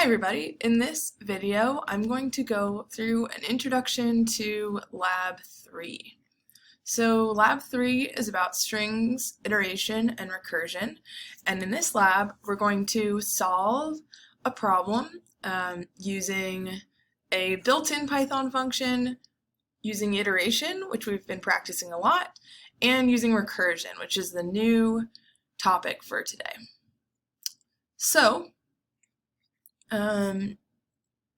Hi everybody, in this video I'm going to go through an introduction to Lab 3. So Lab 3 is about strings, iteration, and recursion, and in this lab we're going to solve a problem using a built-in Python function, using iteration, which we've been practicing a lot, and using recursion, which is the new topic for today. So,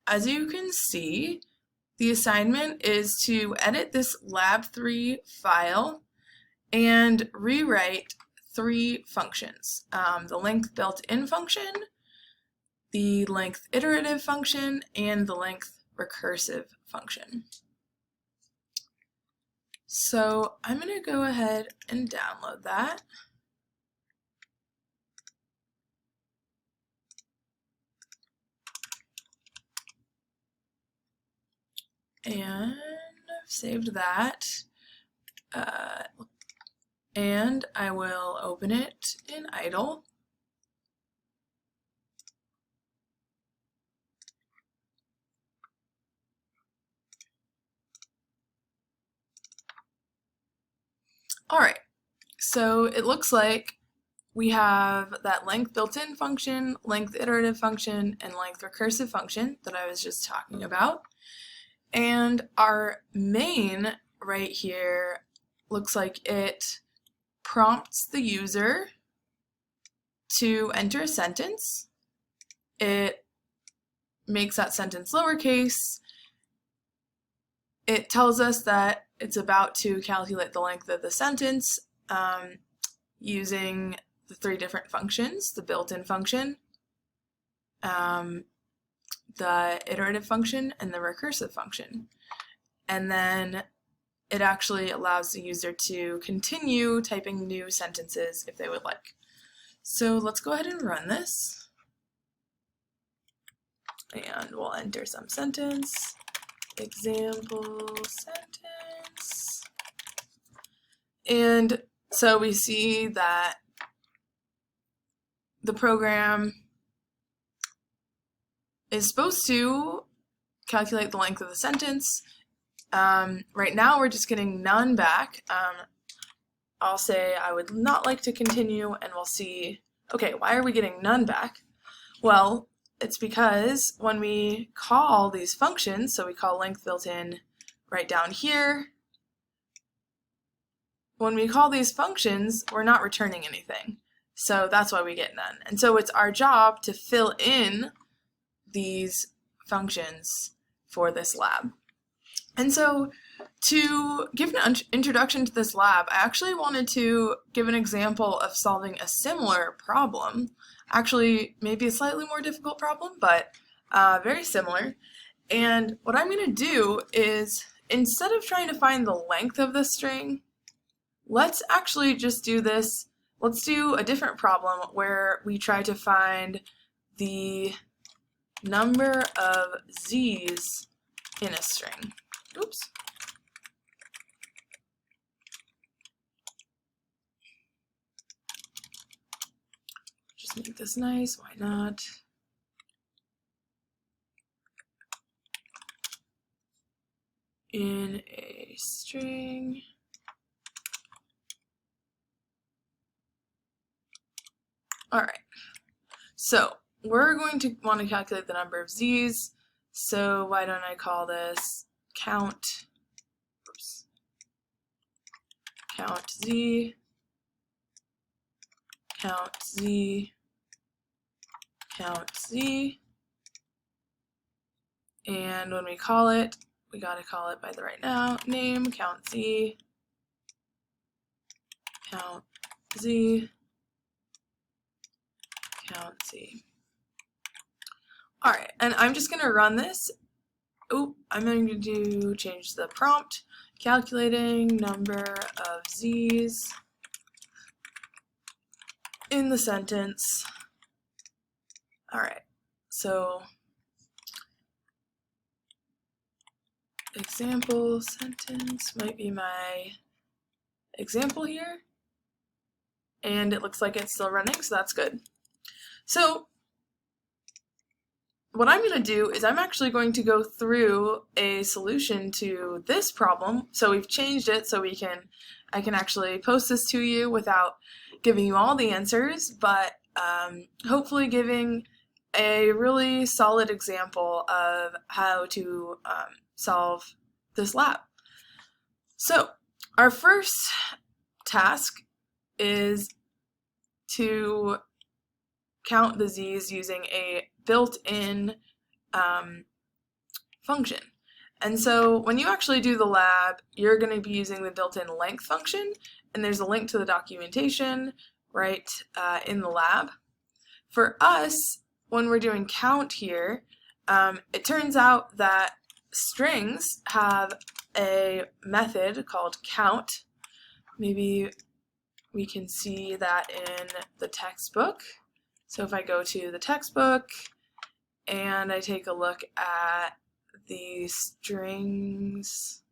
as you can see, the assignment is to edit this lab3 file and rewrite three functions. The length built-in function, the length iterative function, and the length recursive function. So I'm going to go ahead and download that. And I've saved that, and I will open it in idle. Alright, so it looks like we have that length built-in function, length iterative function, and length recursive function that I was just talking about. And our main right here looks like it prompts the user to enter a sentence. It makes that sentence lowercase. It tells us that it's about to calculate the length of the sentence using the three different functions: the built-in function, the iterative function, and the recursive function. And then it actually allows the user to continue typing new sentences if they would like. So let's go ahead and run this. And we'll enter some sentence. Example sentence. And so we see that the program is supposed to calculate the length of the sentence. Right now we're just getting none back. I'll say I would not like to continue, and we'll see, okay, why are we getting none back? Well, it's because when we call these functions, so we call length built-in right down here, when we call these functions, we're not returning anything. So that's why we get none. And so it's our job to fill in these functions for this lab. And so to give an introduction to this lab, I actually wanted to give an example of solving a similar problem. Actually, maybe a slightly more difficult problem, but very similar. And what I'm going to do is, instead of trying to find the length of the string, let's actually just do this. Let's do a different problem where we try to find the number of z's in a string. Oops. Just make this nice, why not? In a string. Alright, so we're going to want to calculate the number of z's, so why don't I call this count, oops, count z, count z, count z, and when we call it, we gotta call it by the right name, count z, count z, count z. Alright, and I'm just gonna run this. Oh, I'm going to change the prompt. Calculating number of z's in the sentence. Alright, so example sentence might be my example here. And it looks like it's still running, so that's good. So what I'm going to do is I'm actually going to go through a solution to this problem. So we've changed it so I can actually post this to you without giving you all the answers, but hopefully giving a really solid example of how to solve this lab. So our first task is to count the z's using a built-in function. And so when you actually do the lab, you're going to be using the built-in length function, and there's a link to the documentation right in the lab. For us, when we're doing count here, it turns out that strings have a method called count. Maybe we can see that in the textbook. So if I go to the textbook and I take a look at the strings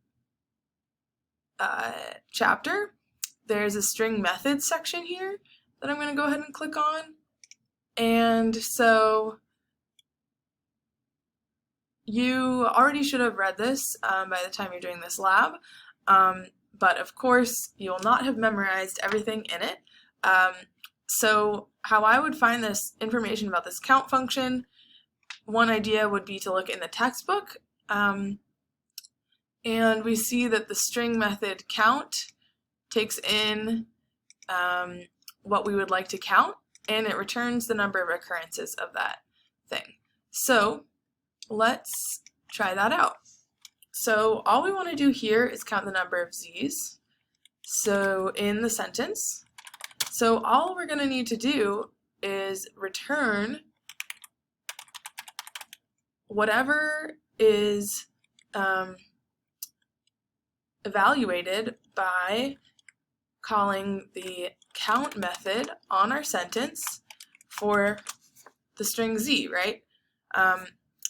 chapter, there's a string methods section here that I'm going to go ahead and click on. And so you already should have read this by the time you're doing this lab, but of course you will not have memorized everything in it. So how I would find this information about this count function, one idea would be to look in the textbook, and we see that the string method count takes in what we would like to count, and it returns the number of occurrences of that thing. So let's try that out. So all we want to do here is count the number of z's, so in the sentence. So all we're going to need to do is return whatever is evaluated by calling the count method on our sentence for the string z, right?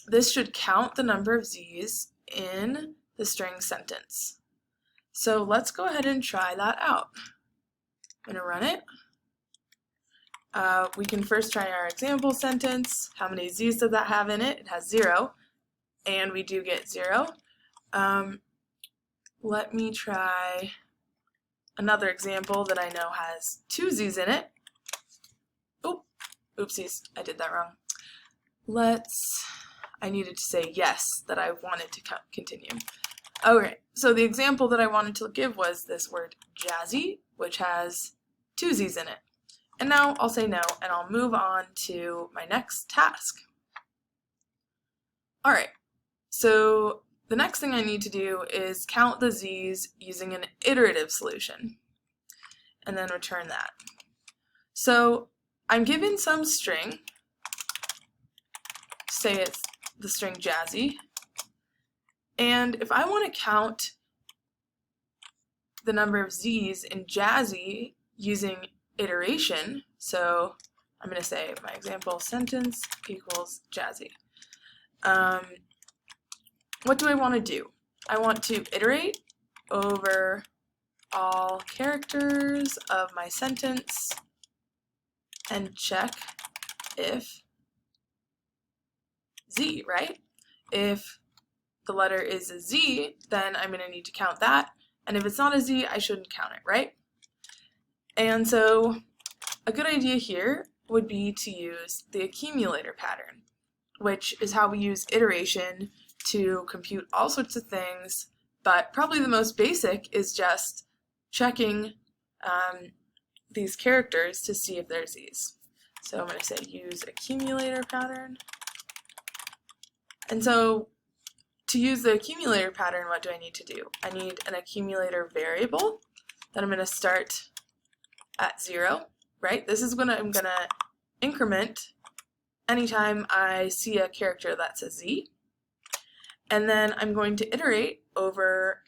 This should count the number of z's in the string sentence. So let's go ahead and try that out. I'm going to run it. We can first try our example sentence. How many z's does that have in it? It has 0, and we do get 0. Let me try another example that I know has 2 z's in it. Oopsies, I did that wrong. I needed to say yes, that I wanted to continue. Okay, so the example that I wanted to give was this word jazzy, which has 2 z's in it. And now I'll say no, and I'll move on to my next task. Alright, so the next thing I need to do is count the z's using an iterative solution, and then return that. So I'm given some string, say it's the string jazzy, and if I want to count the number of z's in jazzy using iteration, so I'm going to say my example sentence equals jazzy. What do I want to do? I want to iterate over all characters of my sentence and check if z, right? If the letter is a z, then I'm going to need to count that, and if it's not a z, I shouldn't count it, right? And so a good idea here would be to use the accumulator pattern, which is how we use iteration to compute all sorts of things, but probably the most basic is just checking these characters to see if they're z's. So I'm going to say use accumulator pattern. And so to use the accumulator pattern, what do I need to do? I need an accumulator variable that I'm going to start at 0, right? This is when I'm going to increment anytime I see a character that's a z. And then I'm going to iterate over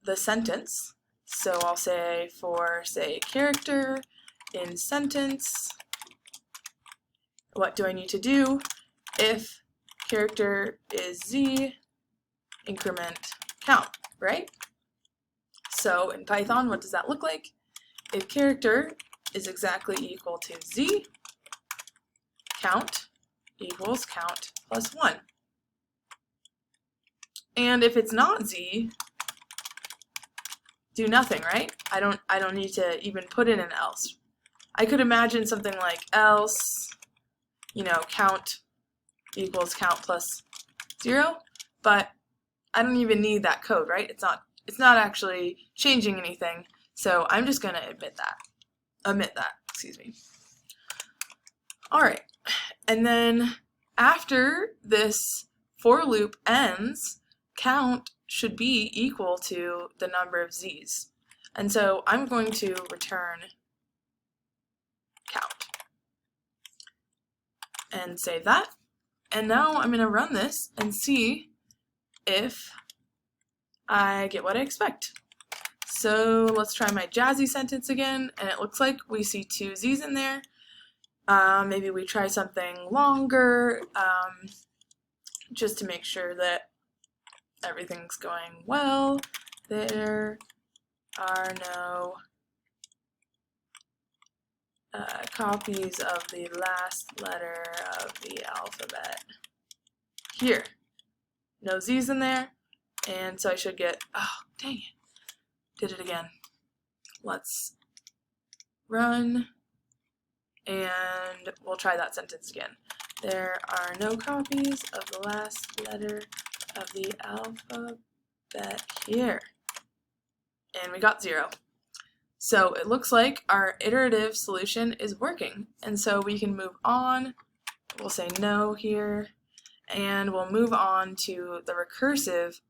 the sentence. So I'll say for, say, character in sentence, what do I need to do? If character is z, increment count, right? So in Python, what does that look like? If character is exactly equal to z, count equals count plus 1. And if it's not z, do nothing, right? I don't need to even put in an else. I could imagine something like else, count equals count plus 0, but I don't even need that code, right? It's not actually changing anything, so I'm just going to omit that, excuse me. All right, and then after this for loop ends, count should be equal to the number of z's. And so I'm going to return count and save that. And now I'm going to run this and see if I get what I expect. So let's try my Jazzy sentence again, and it looks like we see 2 z's in there. Maybe we try something longer, just to make sure that everything's going well. There are no copies of the last letter of the alphabet here. No z's in there, and so I should get, oh, dang it, did it again. Let's run, and we'll try that sentence again. There are no copies of the last letter of the alphabet here. And we got 0. So it looks like our iterative solution is working. And so we can move on. We'll say no here. And we'll move on to the recursive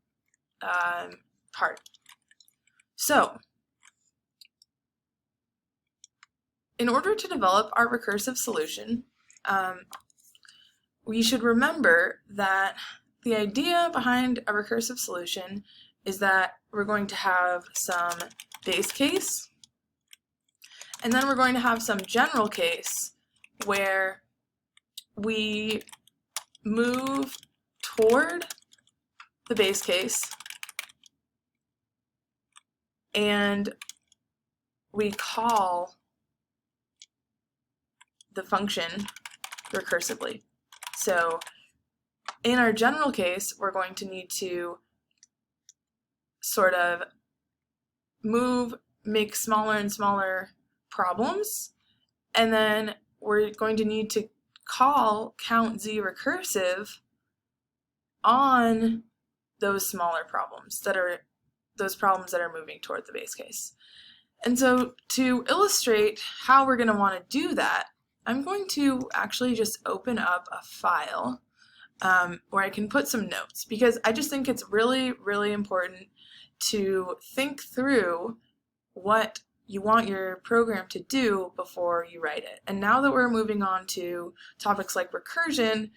part. So in order to develop our recursive solution, we should remember that the idea behind a recursive solution is that we're going to have some base case, and then we're going to have some general case where we move toward the base case and we call the function recursively. So in our general case, we're going to need to sort of make smaller and smaller problems, and then we're going to need to call count z recursive on those smaller problems that are moving toward the base case. And so to illustrate how we're going to want to do that, I'm going to actually just open up a file where I can put some notes, because I just think it's really, really important to think through what you want your program to do before you write it. And now that we're moving on to topics like recursion,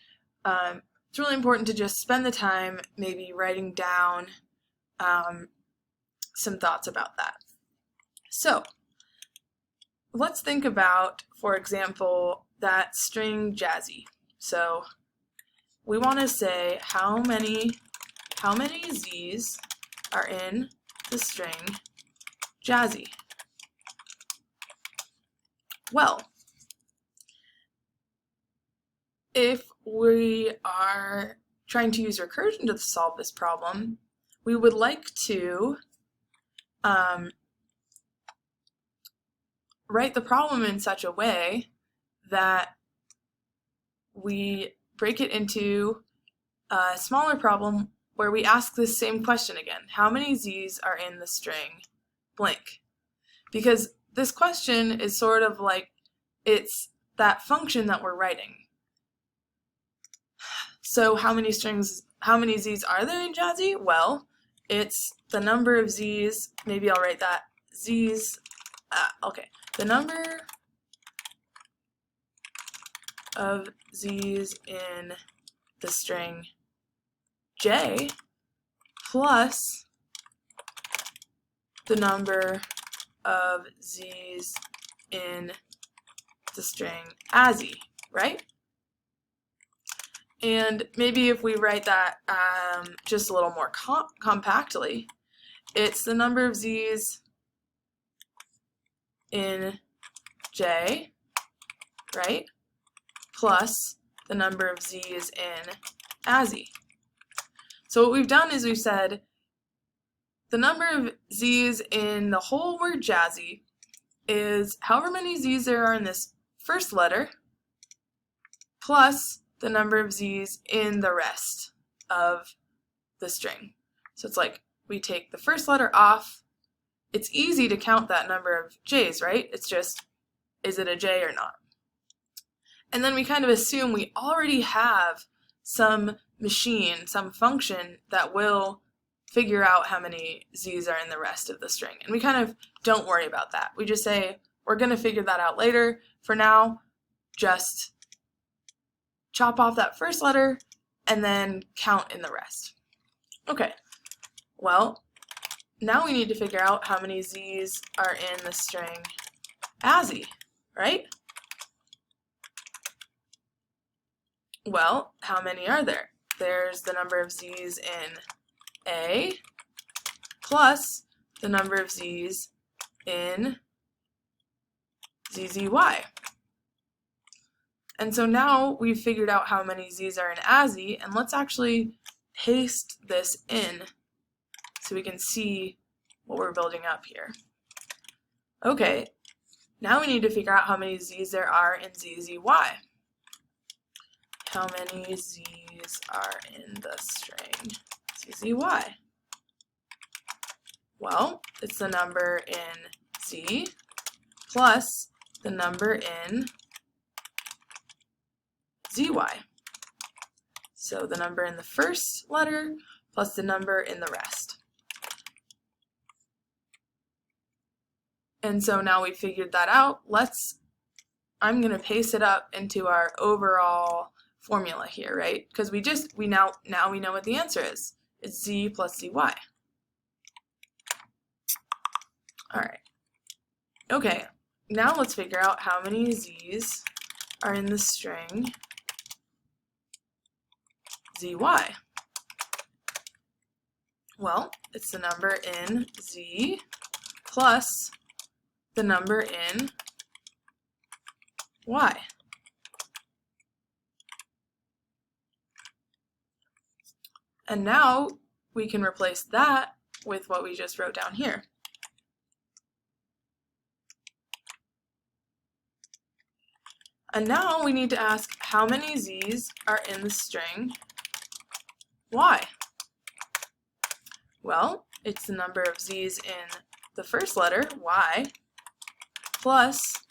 it's really important to just spend the time maybe writing down some thoughts about that. So let's think about, for example, that string Jazzy. So we want to say how many z's are in the string Jazzy. Well, if we are trying to use recursion to solve this problem, we would like to write the problem in such a way that we break it into a smaller problem where we ask this same question again. How many z's are in the string blank? Because this question is sort of like, it's that function that we're writing. So how many z's are there in Jazzy? Well, it's the number of z's, maybe I'll write that, z's, okay, the number of z's in the string j plus the number of z's in the string azzy, right? And maybe if we write that just a little more compactly, it's the number of z's in j, right, plus the number of z's in ASCII. So what we've done is we've said the number of z's in the whole word Jazzy is however many z's there are in this first letter plus the number of z's in the rest of the string. So it's like we take the first letter off. It's easy to count that number of j's, right? It's just, is it a j or not? And then we kind of assume we already have some machine, some function that will figure out how many z's are in the rest of the string. And we kind of don't worry about that. We just say, we're going to figure that out later. For now, just chop off that first letter and then count in the rest. Okay, well, now we need to figure out how many z's are in the string ASCII, right? Well, how many are there? There's the number of z's in A plus the number of z's in ZZY. And so now we've figured out how many z's are in ASCII, and let's actually paste this in so we can see what we're building up here. Okay, now we need to figure out how many z's there are in ZZY. How many z's are in the string ZZY? Well, it's the number in Z plus the number in ZY. So the number in the first letter plus the number in the rest. And so now we figured that out. I'm going to paste it up into our overall formula here, right? Because now we know what the answer is. It's Z plus ZY. All right. Okay, now let's figure out how many z's are in the string ZY. Well, it's the number in Z plus the number in Y. And now we can replace that with what we just wrote down here. And now we need to ask how many z's are in the string Y. Well, it's the number of z's in the first letter, Y, plus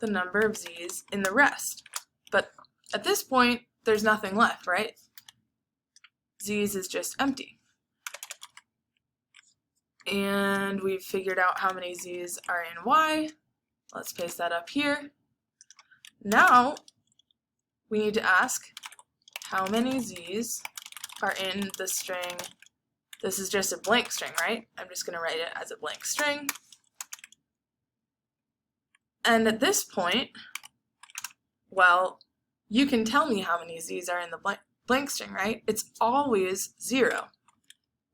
the number of z's in the rest. But at this point, there's nothing left, right? Z's is just empty. And we've figured out how many z's are in Y. Let's paste that up here. Now, we need to ask how many z's are in the string. This is just a blank string, right? I'm just going to write it as a blank string. And at this point, well, you can tell me how many z's are in the blank string, right? It's always 0.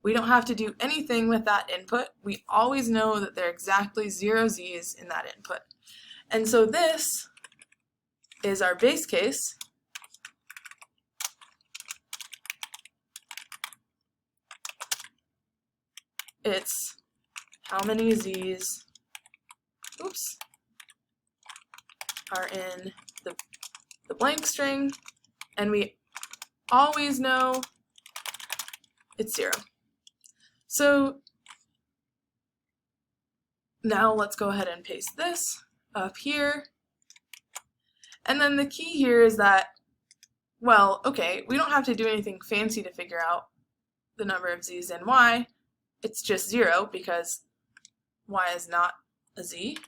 We don't have to do anything with that input. We always know that there are exactly 0 z's in that input. And so this is our base case. It's how many z's are in the blank string, and we always know it's 0. So now let's go ahead and paste this up here. And then the key here is that, well, okay, we don't have to do anything fancy to figure out the number of z's in Y. It's just 0 because Y is not a z.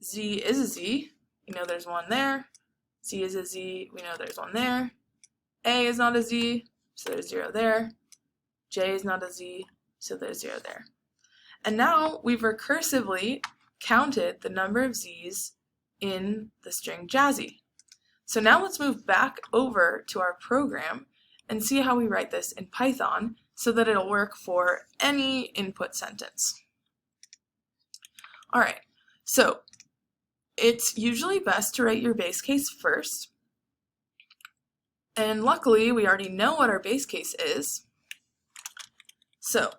Z is a z. We know there's one there. Z is a z. We know there's one there. A is not a z, so there's 0 there. J is not a z, so there's 0 there. And now we've recursively counted the number of z's in the string Jazzy. So now let's move back over to our program and see how we write this in Python so that it'll work for any input sentence. All right, so it's usually best to write your base case first. And luckily, we already know what our base case is. So,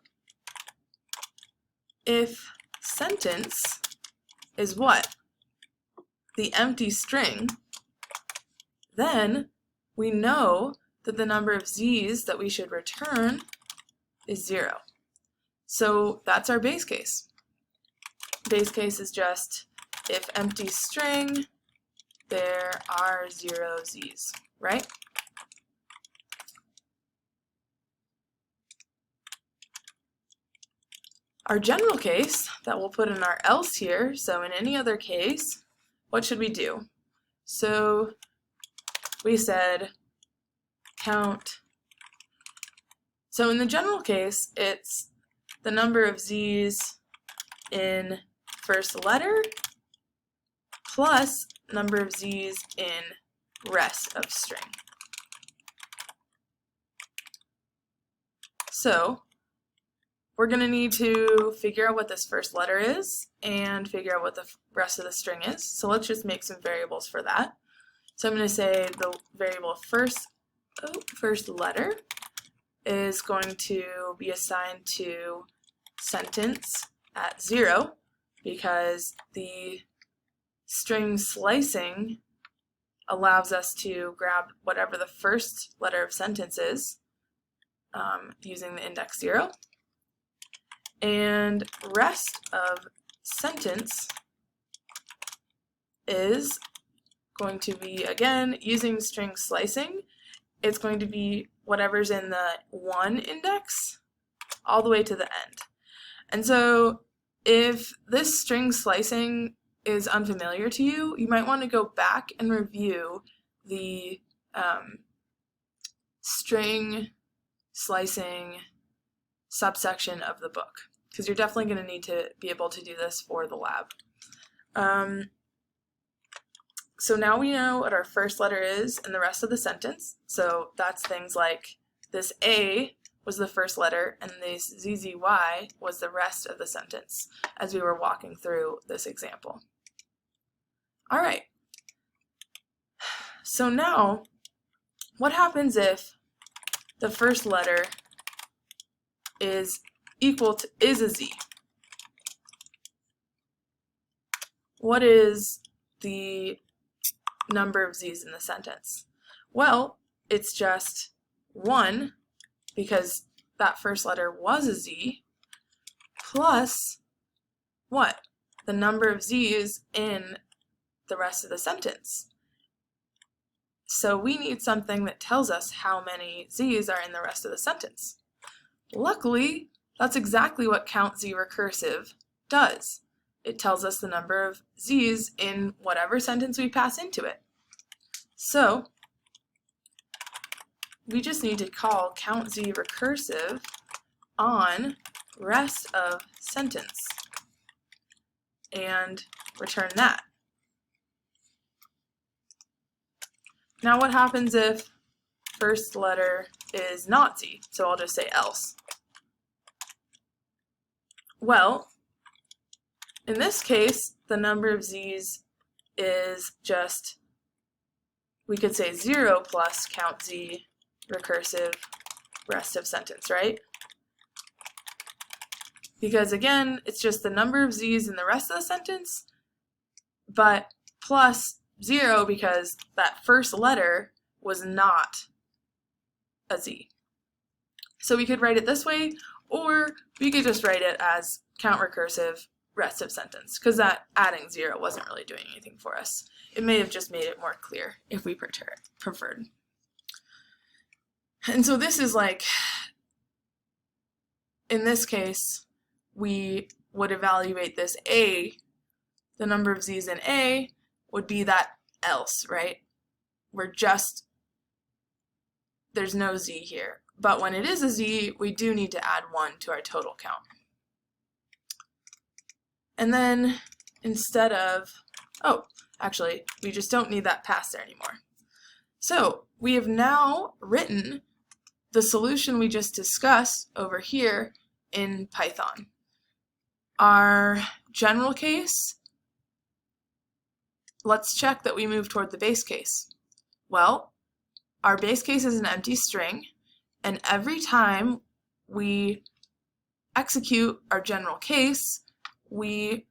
if sentence is what? The empty string, then we know that the number of z's that we should return is 0. So that's our base case. Base case is just if empty string, there are 0 z's, right? Our general case that we'll put in our else here, so in any other case, what should we do? So we said count. So in the general case, it's the number of z's in first letter plus number of z's in rest of string. So we're going to need to figure out what this first letter is and figure out what the rest of the string is. So let's just make some variables for that. So I'm going to say the variable first letter is going to be assigned to sentence at 0 because the string slicing allows us to grab whatever the first letter of sentence is using the index 0. And rest of sentence is going to be, again, using string slicing, it's going to be whatever's in the 1 index all the way to the end. And so if this string slicing is unfamiliar to you, you might want to go back and review the string slicing subsection of the book, because you're definitely going to need to be able to do this for the lab. So now we know what our first letter is in the rest of the sentence. So that's things like this A was the first letter and this ZZY was the rest of the sentence as we were walking through this example. All right. So now, what happens if the first letter is a Z? What is the number of Z's in the sentence? Well, it's just 1 because that first letter was a Z plus what? The number of Z's in the rest of the sentence. So we need something that tells us how many Z's are in the rest of the sentence. Luckily, that's exactly what count Z recursive does. It tells us the number of Z's in whatever sentence we pass into it. So we just need to call count Z recursive on rest of sentence and return that. Now what happens if first letter is not Z? So I'll just say else. Well, in this case, the number of Z's is just, we could say 0 plus count Z recursive rest of sentence, right? Because again, it's just the number of Z's in the rest of the sentence, but plus 0 because that first letter was not a Z. So we could write it this way, or we could just write it as count recursive rest of sentence, because that adding 0 wasn't really doing anything for us. It may have just made it more clear if we preferred. And so this is like, in this case, we would evaluate this A, the number of Z's in A would be that else, right? There's no Z here. But when it is a Z, we do need to add 1 to our total count. And then instead of, actually, we just don't need that pass there anymore. So we have now written the solution we just discussed over here in Python. Our general case let's check that we move toward the base case. Well, our base case is an empty string, and every time we execute our general case, we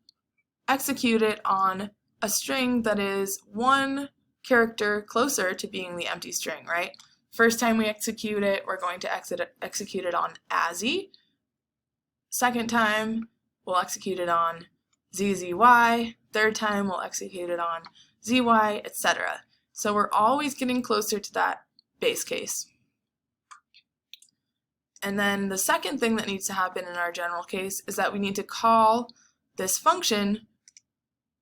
execute it on a string that is one character closer to being the empty string, right? First time we execute it, we're going to execute it on ASI. Second time, we'll execute it on ZZY. Third time, we'll execute it on ZY, etc. So we're always getting closer to that base case. And then the second thing that needs to happen in our general case is that we need to call this function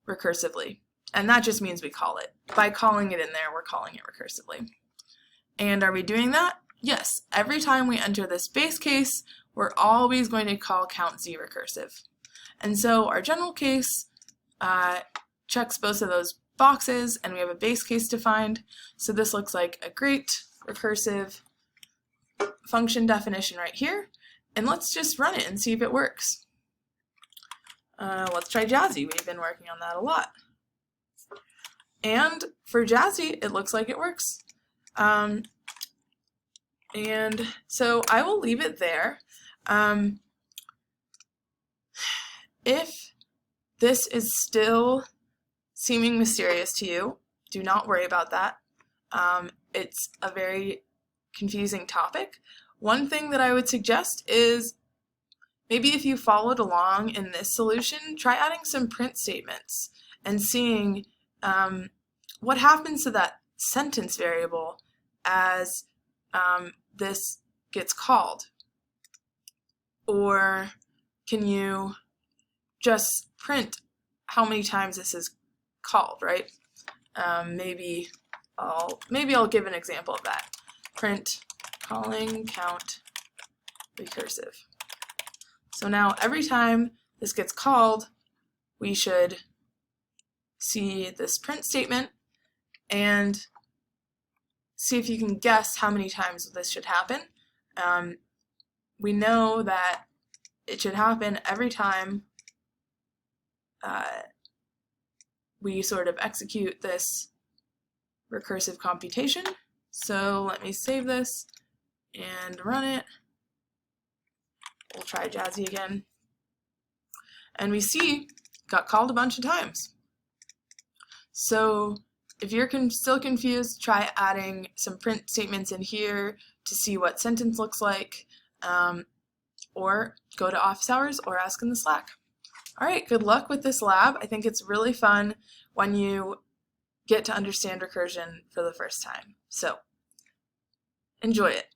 recursively. And that just means we call it. By calling it in there, we're calling it recursively. And are we doing that? Yes. Every time we enter this base case, we're always going to call count z recursive. And so our general case checks both of those boxes, and we have a base case defined. So this looks like a great recursive function definition right here. And let's just run it and see if it works. Let's try Jazzy. We've been working on that a lot. And for Jazzy, it looks like it works. And so I will leave it there. If this is still seeming mysterious to you, do not worry about that. It's a very confusing topic. One thing that I would suggest is maybe if you followed along in this solution, try adding some print statements and seeing what happens to that sentence variable as this gets called. Or can you just print how many times this is called, right? Maybe I'll give an example of that. Print calling count recursive. So now every time this gets called, we should see this print statement and see if you can guess how many times this should happen. We know that it should happen every time we sort of execute this recursive computation. So let me save this and run it. We'll try Jazzy again. And we see got called a bunch of times. So if you're still confused, try adding some print statements in here to see what sentence looks like, or go to office hours or ask in the Slack. All right, good luck with this lab. I think it's really fun when you get to understand recursion for the first time. So enjoy it.